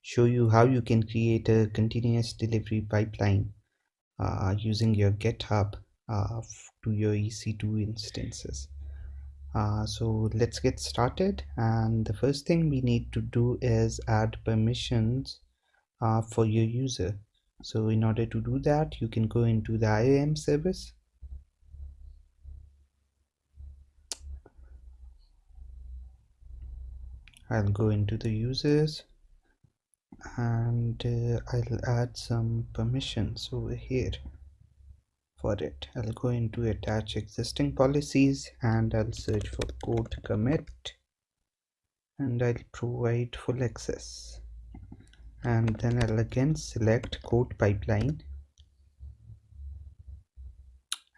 show you how you can create a continuous delivery pipeline using your GitHub to your EC2 instances. So let's get started, and the first thing we need to do is add permissions for your user. So in order to do that, you can go into the IAM service. I'll go into the users, and I'll add some permissions over here for it. I'll go into attach existing policies, and I'll search for code commit, and I'll provide full access, and then I'll again select code pipeline,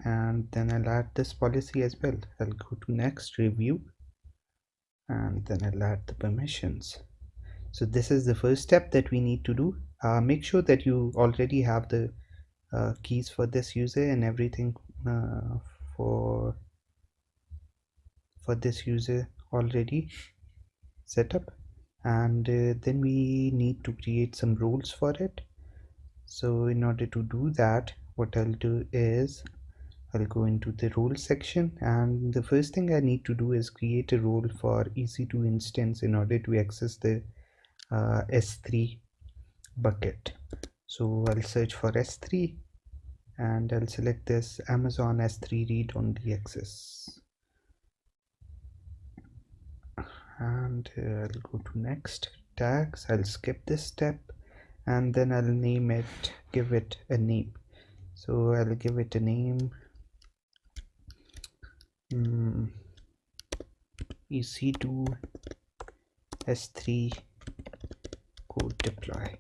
and then I'll add this policy as well. I'll go to next, review, and then I'll add the permissions. So this is the first step that we need to do. Make sure that you already have the keys for this user and everything for this user already set up, and then we need to create some rules for it. So in order to do that, what I'll do is I'll go into the role section, and the first thing I need to do is create a role for EC2 instance in order to access the S3 bucket. So I'll search for S3, and I'll select this Amazon S3 read-only access, and I'll go to next, tags. I'll skip this step, and then I'll name it, give it a name. So I'll give it a name EC2 S3 Code Deploy.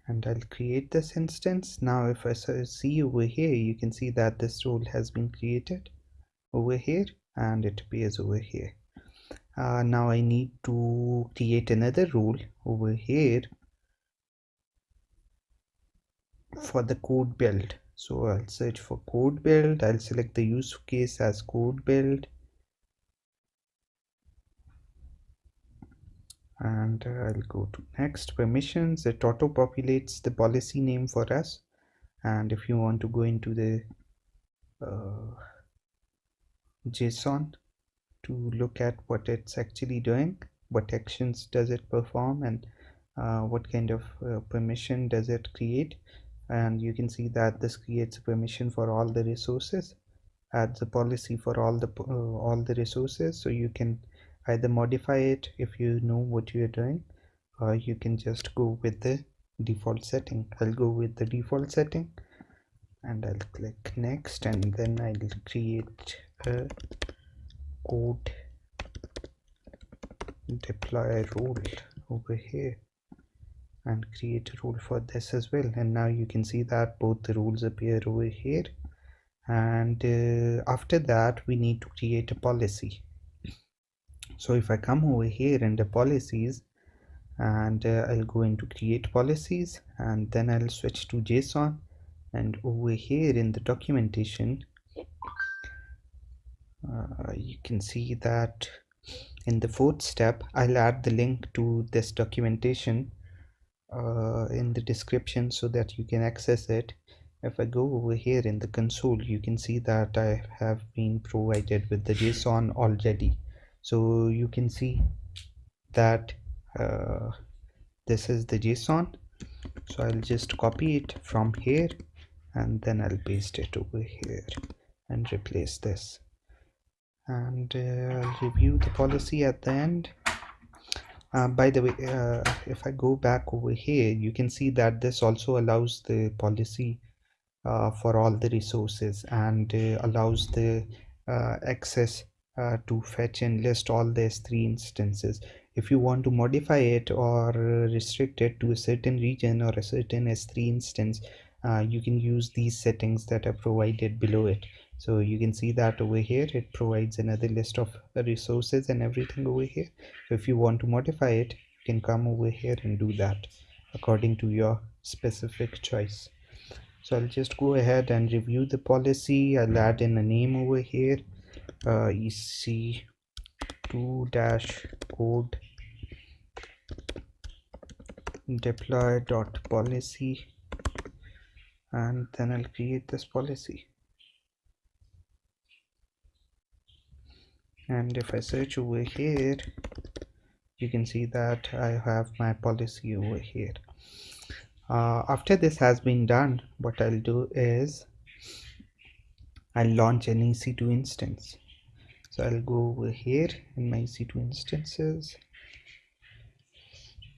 And I'll create this instance. Now if I see over here, you can see that this role has been created over here, and it appears over here. Now I need to create another role over here for the code build. So I'll search for code build. I'll select the use case as code build, and I'll go to next, permissions. It auto populates the policy name for us, and if you want to go into the JSON to look at what it's actually doing, what actions does it perform, and what kind of permission does it create, and you can see that this creates a permission for all the resources, adds a policy for all the resources. So you can either modify it if you know what you're doing, or you can just go with the default setting. I'll go with the default setting, and I'll click next, and then I'll create a code deploy role over here and create a role for this as well. And now you can see that both the rules appear over here, and after that we need to create a policy. So if I come over here in the policies, and I'll go into create policies, and then I'll switch to JSON, and over here in the documentation you can see that in the fourth step I'll add the link to this documentation in the description so that you can access it. If I go over here in the console, you can see that I have been provided with the JSON already. So you can see that this is the JSON. So I'll just copy it from here, and then I'll paste it over here and replace this, and I'll review the policy at the end. By the way, if I go back over here, you can see that this also allows the policy for all the resources, and allows the access to fetch and list all the S3 instances. If you want to modify it or restrict it to a certain region or a certain S3 instance, you can use these settings that are provided below it. So you can see that over here it provides another list of resources and everything over here. So if you want to modify it, you can come over here and do that according to your specific choice. So I'll just go ahead and review the policy. I'll add in a name over here, EC2 to-code deploy.policy, and then I'll create this policy. And if I search over here, you can see that I have my policy over here. After this has been done, what I'll do is I'll launch an EC2 instance. So I'll go over here in my EC2 instances.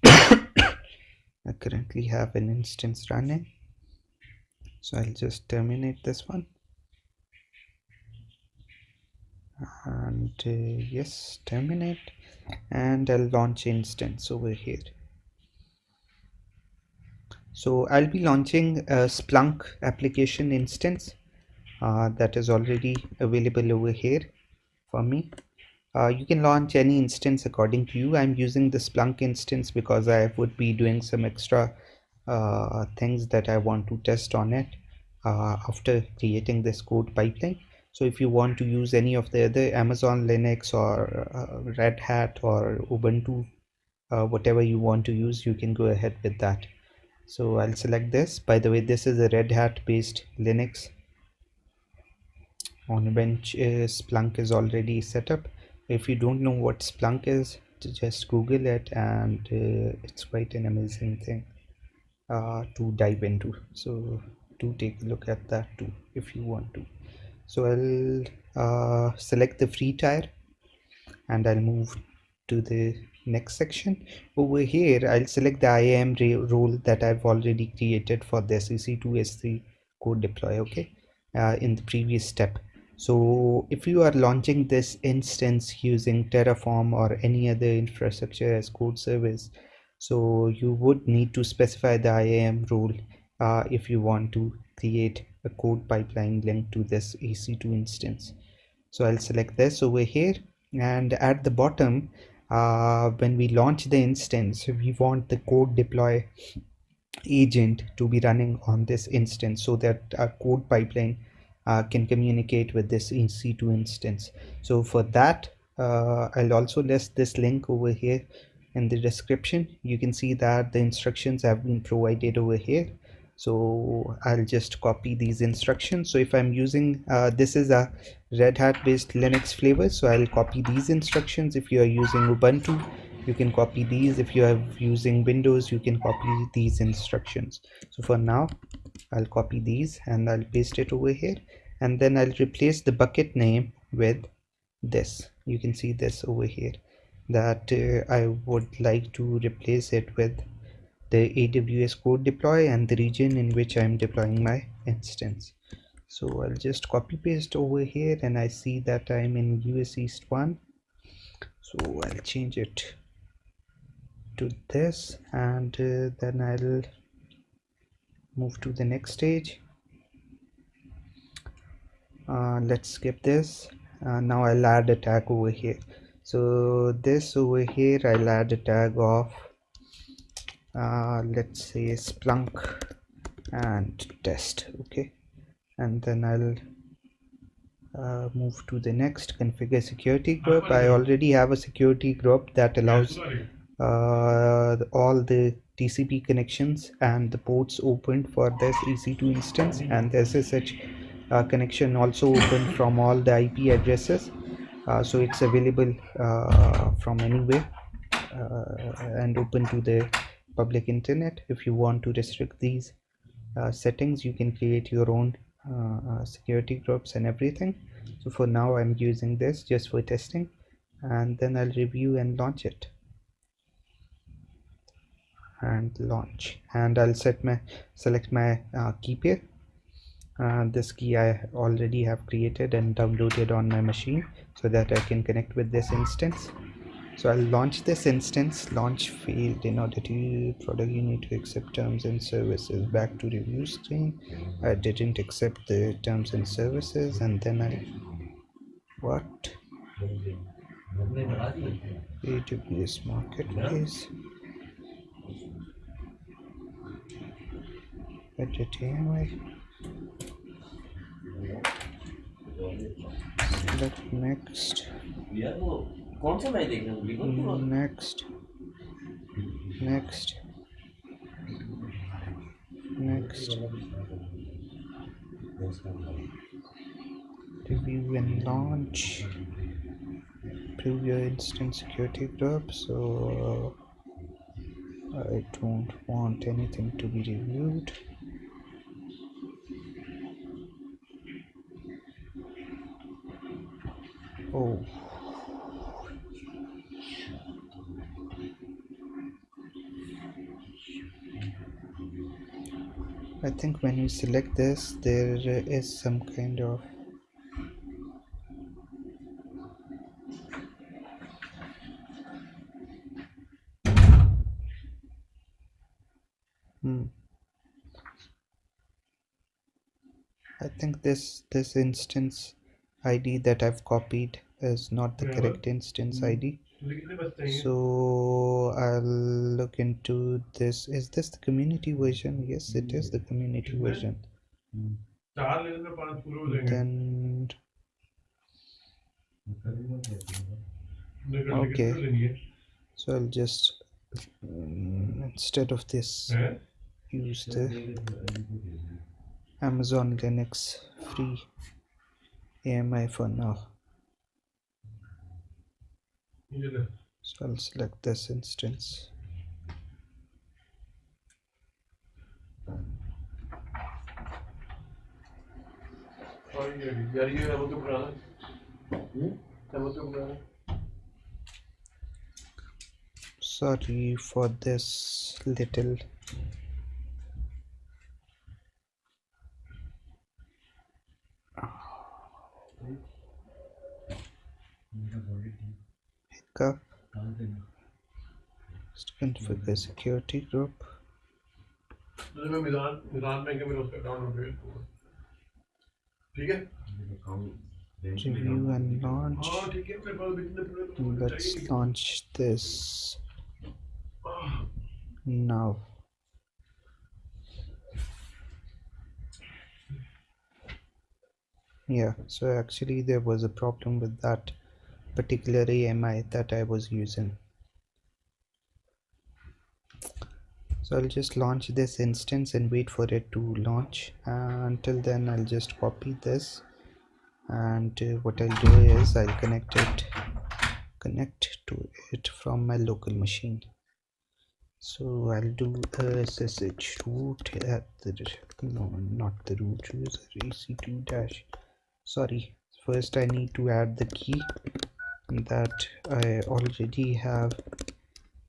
I currently have an instance running, so I'll just terminate this one, and yes, terminate, and I'll launch instance over here. So I'll be launching a Splunk application instance that is already available over here for me. You can launch any instance according to you. I'm using the Splunk instance because I would be doing some extra things that I want to test on it after creating this code pipeline. So if you want to use any of the other Amazon Linux or Red Hat or Ubuntu, whatever you want to use, you can go ahead with that. So I'll select this. By the way, this is a Red Hat based Linux on which Splunk is already set up. If you don't know what Splunk is, just Google it, and it's quite an amazing thing to dive into. So do take a look at that too if you want to. So I'll select the free tier and I'll move to the next section. Over here I'll select the IAM role that I've already created for this EC2 code deploy, okay, in the previous step. So if you are launching this instance using Terraform or any other infrastructure as code service, so you would need to specify the IAM role if you want to create a code pipeline linked to this EC2 instance. So I'll select this over here, and at the bottom, when we launch the instance, we want the code deploy agent to be running on this instance so that our code pipeline can communicate with this EC2 instance. So for that, I'll also list this link over here in the description. You can see that the instructions have been provided over here. So I'll just copy these instructions. So if I'm using this is a Red Hat based Linux flavor, so I'll copy these instructions. If you are using Ubuntu, you can copy these. If you are using Windows, you can copy these instructions. So for now, I'll copy these and I'll paste it over here, and then I'll replace the bucket name with this. You can see this over here that I would like to replace it with the AWS Code Deploy and the region in which I'm deploying my instance. So I'll just copy paste over here, and I see that I'm in US East 1, so I'll change it to this, and then I'll move to the next stage. Let's skip this. Now I'll add a tag over here. So this over here, I'll add a tag of let's say Splunk and test, okay, and then I'll move to the next, configure security group. I already have a security group that allows all the TCP connections and the ports opened for this EC2 instance, and there's a such connection also open from all the IP addresses, so it's available from anywhere and open to the public internet. If you want to restrict these settings, you can create your own security groups and everything. So for now I'm using this just for testing, and then I'll review and launch it, and launch, and I'll select my key pair. This key I already have created and downloaded on my machine so that I can connect with this instance. So I'll launch this instance. Launch failed. In order to product, you need to accept terms and services. Back to review screen. I didn't accept the terms and services, and then what? AWS Marketplace. Edit AMI. Select next. next, next, next, review and launch, preview instant security group. So I don't want anything to be reviewed. Oh, I think when you select this, there is some kind of I think this instance ID that I've copied is not the correct instance ID. So I'll look into this. Is this the community version? Yes, it is the community version. Then okay. So I'll just instead of this use the Amazon Linux free AMI for now. So I'll select this instance. Sorry for this little hiccup. Just configure security group. Review and launch. Let's launch this now. Yeah, so actually there was a problem with that particular AMI that I was using. So I'll just launch this instance and wait for it to launch. Until then I'll just copy this, and what I'll do is I'll connect to it from my local machine. So I'll do SSH root at the not the root user EC2 dash. Sorry, first I need to add the key that I already have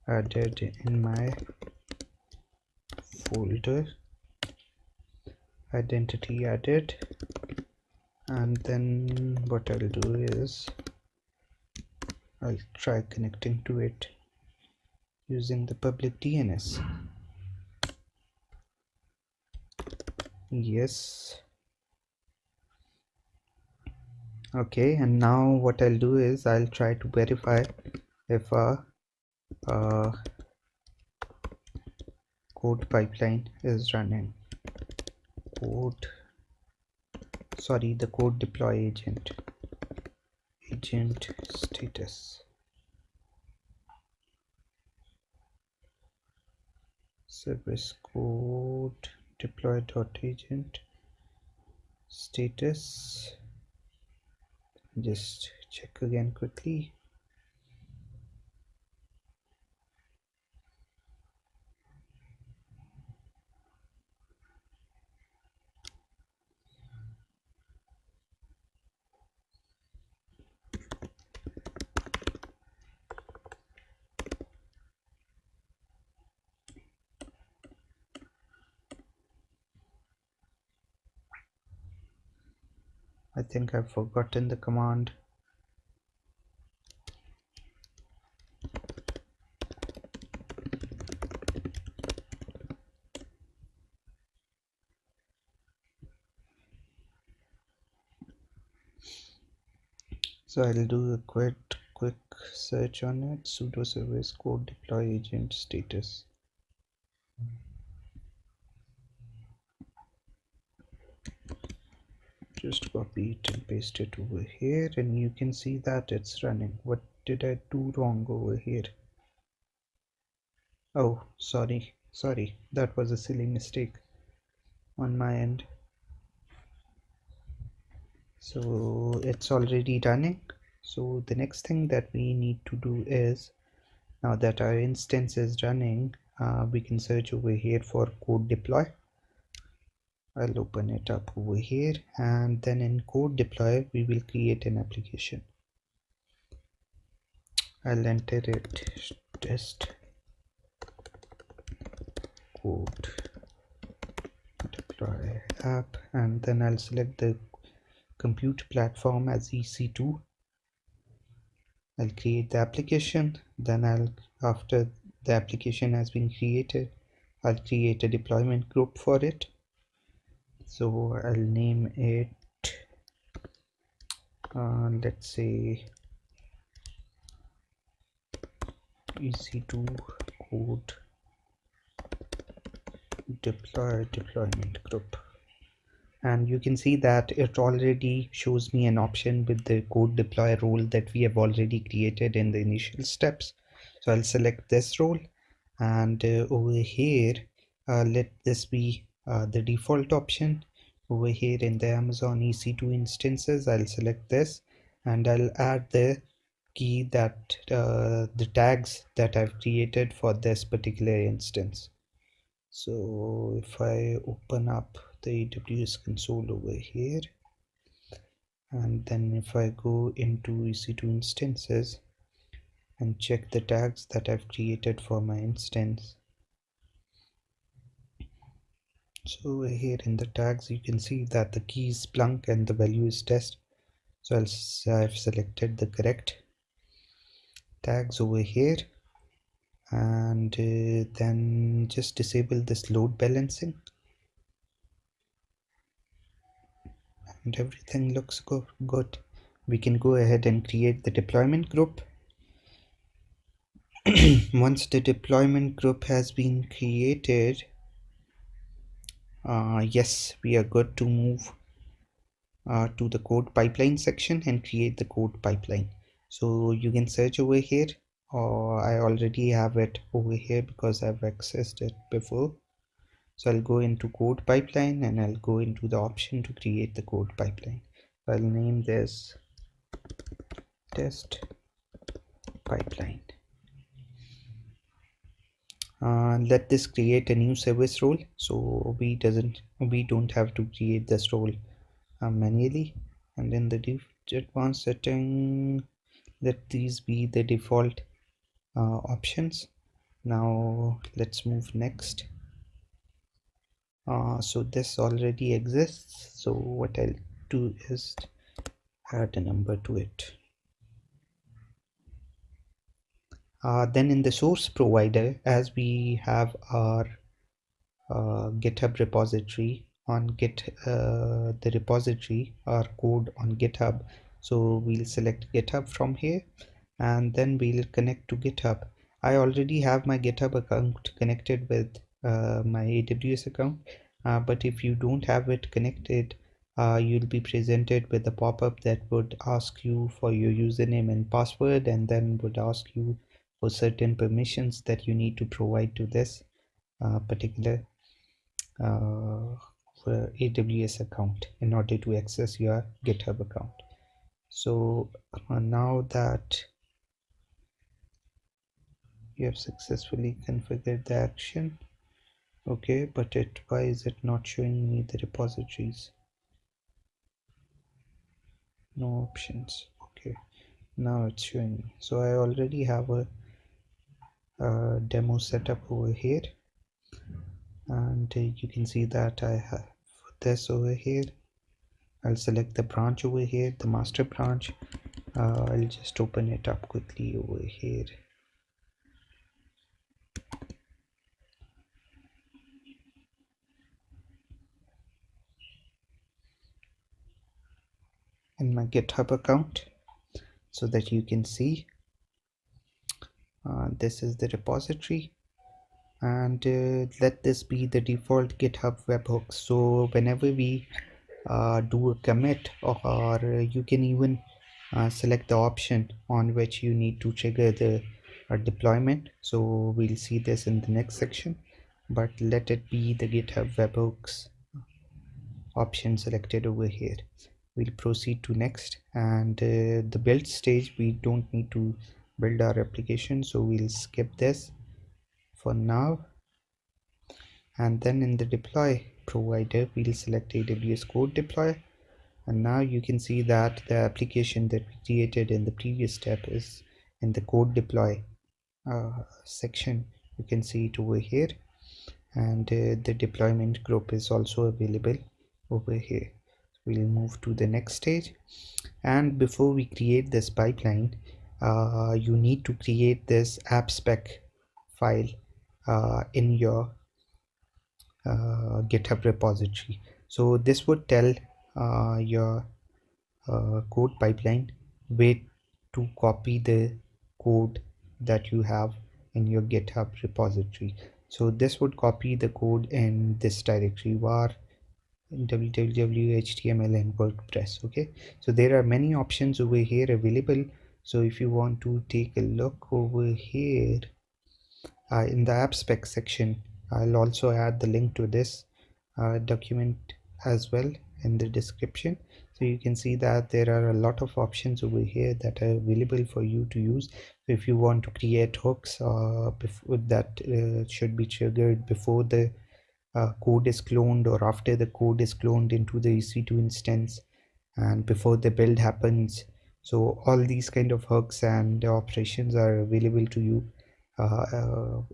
added in my folder. Identity added, and then what I'll do is I'll try connecting to it using the public DNS. Yes. Okay, and now what I'll do is I'll try to verify if a code pipeline is running. The code deploy agent status. Service code deploy dot agent status. Just check again quickly. I think I've forgotten the command. So I'll do a quick search on it. Sudo service code deploy agent status. Just copy it and paste it over here, and you can see that it's running. What did I do wrong over here? Oh, sorry, that was a silly mistake on my end. So it's already running. So the next thing that we need to do is, now that our instance is running, we can search over here for code deploy. I'll open it up over here, and then in code deploy we will create an application. I'll enter it test code deploy app, and then I'll select the compute platform as EC2. I'll create the application, then after the application has been created, I'll create a deployment group for it. So I'll name it, let's say EC2 code deployment group. And you can see that it already shows me an option with the code deploy role that we have already created in the initial steps. So I'll select this role, and over here let this be the default option. Over here in the Amazon EC2 instances, I'll select this, and I'll add the key that the tags that I've created for this particular instance. So if I open up the AWS console over here, and then if I go into EC2 instances and check the tags that I've created for my instance, so over here in the tags you can see that the key is Splunk and the value is test. So I've selected the correct tags over here, and then just disable this load balancing, and everything looks good. We can go ahead and create the deployment group. Once the deployment group has been created, yes, we are good to move to the code pipeline section and create the code pipeline. So you can search over here, or I already have it over here because I've accessed it before. So I'll go into code pipeline, and I'll go into the option to create the code pipeline. I'll name this test pipeline. Let this create a new service role, so we don't have to create this role manually. And in the advanced setting, let these be the default options. Now let's move next. So this already exists, so what I'll do is add a number to it. Then in the source provider, as we have our GitHub repository on the repository, our code on GitHub, so we'll select GitHub from here, and then we'll connect to GitHub. I already have my GitHub account connected with my AWS account, but if you don't have it connected, you'll be presented with a pop-up that would ask you for your username and password, and then would ask you for certain permissions that you need to provide to this particular AWS account in order to access your GitHub account. So now that you have successfully configured the action, okay, but why is it not showing me the repositories? No options. Okay, now it's showing me. So I already have a demo setup over here, and you can see that I have this over here. I'll select the branch over here, the master branch. I'll just open it up quickly over here. In my GitHub account, so that you can see this is the repository, and let this be the default GitHub webhook. So whenever we do a commit, or you can even select the option on which you need to trigger the deployment. So we'll see this in the next section, but let it be the GitHub webhooks option selected over here. We'll proceed to next, and the build stage, we don't need to build our application, so we'll skip this for now. And then in the deploy provider, we'll select AWS Code Deploy, and now you can see that the application that we created in the previous step is in the code deploy section. You can see it over here, and the deployment group is also available over here. We'll move to the next stage, and before we create this pipeline, you need to create this AppSpec file in your GitHub repository. So this would tell your code pipeline where to copy the code that you have in your GitHub repository. So this would copy the code in this directory var www html and WordPress. Okay, so there are many options over here available. So if you want to take a look over here in the AppSpec section, I'll also add the link to this document as well in the description. So you can see that there are a lot of options over here that are available for you to use. So if you want to create hooks that should be triggered before the code is cloned or after the code is cloned into the EC2 instance and before the build happens, so all these kind of hooks and operations are available to you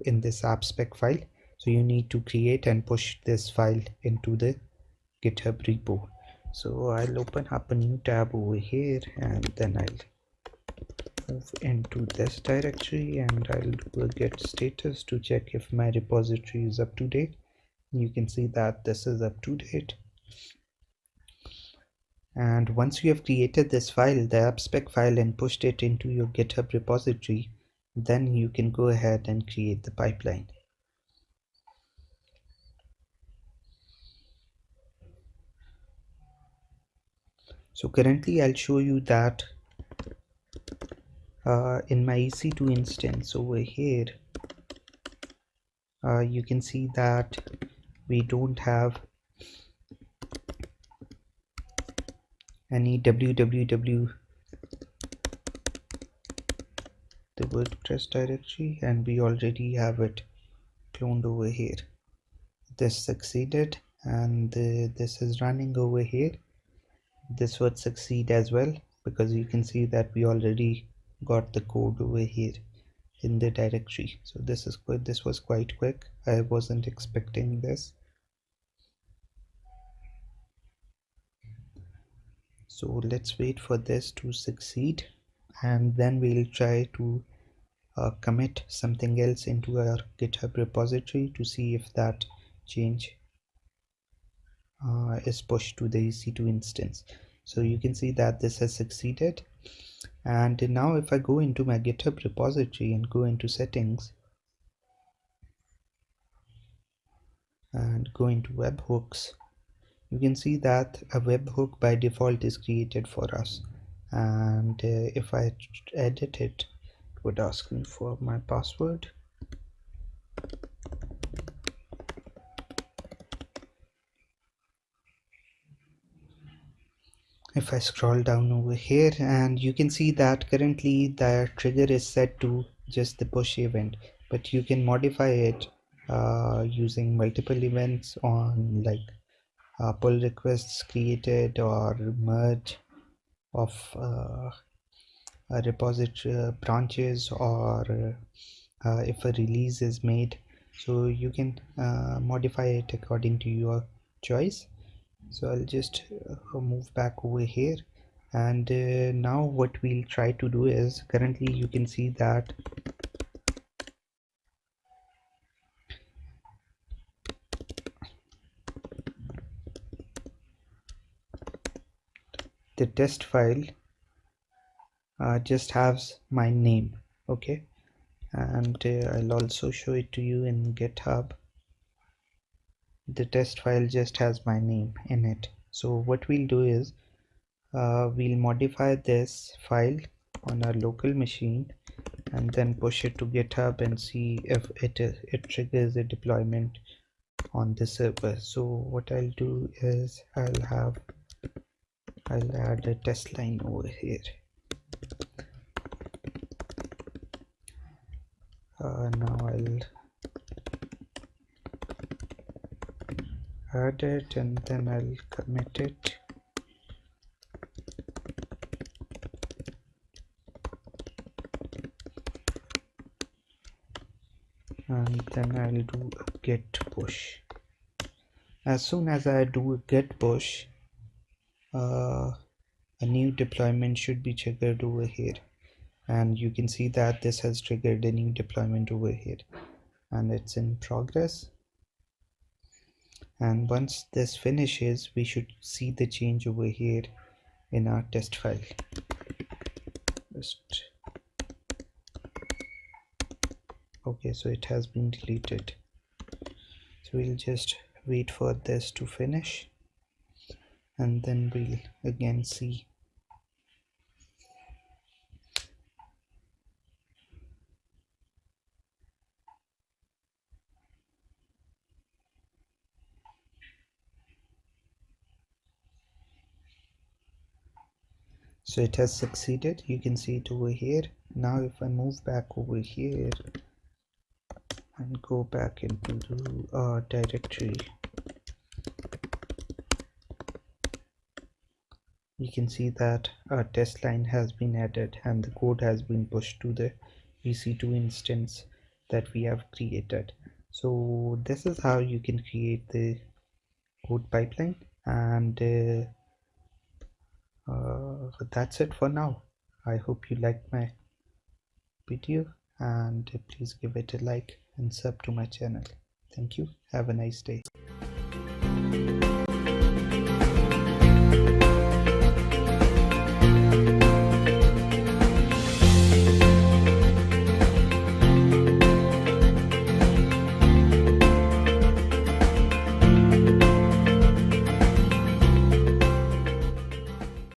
in this AppSpec file. So you need to create and push this file into the GitHub repo. So I'll open up a new tab over here, and then I'll move into this directory, and I'll do a get status to check if my repository is up to date. You can see that this is up to date. And once you have created this file, the AppSpec file, and pushed it into your GitHub repository, then you can go ahead and create the pipeline. So currently I'll show you that in my EC2 instance over here, you can see that we don't have any www the WordPress directory, and we already have it cloned over here. This succeeded, and this is running over here. This would succeed as well, because you can see that we already got the code over here in the directory. So this was quite quick. I wasn't expecting this. So let's wait for this to succeed, and then we'll try to commit something else into our GitHub repository to see if that change is pushed to the EC2 instance. So you can see that this has succeeded. And now if I go into my GitHub repository and go into settings and go into webhooks, you can see that a webhook by default is created for us. And if I edit it, it would ask me for my password. If I scroll down over here, and you can see that currently the trigger is set to just the push event, but you can modify it using multiple events on like pull requests created or merge of repository branches, or if a release is made. So you can modify it according to your choice. So I'll just move back over here, and now what we'll try to do is, currently you can see that the test file just has my name. Okay, and I'll also show it to you in GitHub. The test file just has my name in it. So what we'll do is we'll modify this file on our local machine and then push it to GitHub and see if it triggers a deployment on the server. So what I'll do is I'll add a test line over here. Now I'll add it and then I'll commit it. And then I'll do a git push. As soon as I do a git push, a new deployment should be triggered over here, and you can see that this has triggered a new deployment over here and it's in progress. And once this finishes, we should see the change over here in our test file. Okay, so it has been deleted. So we'll just wait for this to finish and then we'll again see. So it has succeeded. You can see it over here. Now if I move back over here and go back into the directory, you can see that our test line has been added and the code has been pushed to the EC2 instance that we have created. So this is how you can create the code pipeline, and that's it for now. I hope you liked my video, and please give it a like and sub to my channel. Thank you. Have a nice day.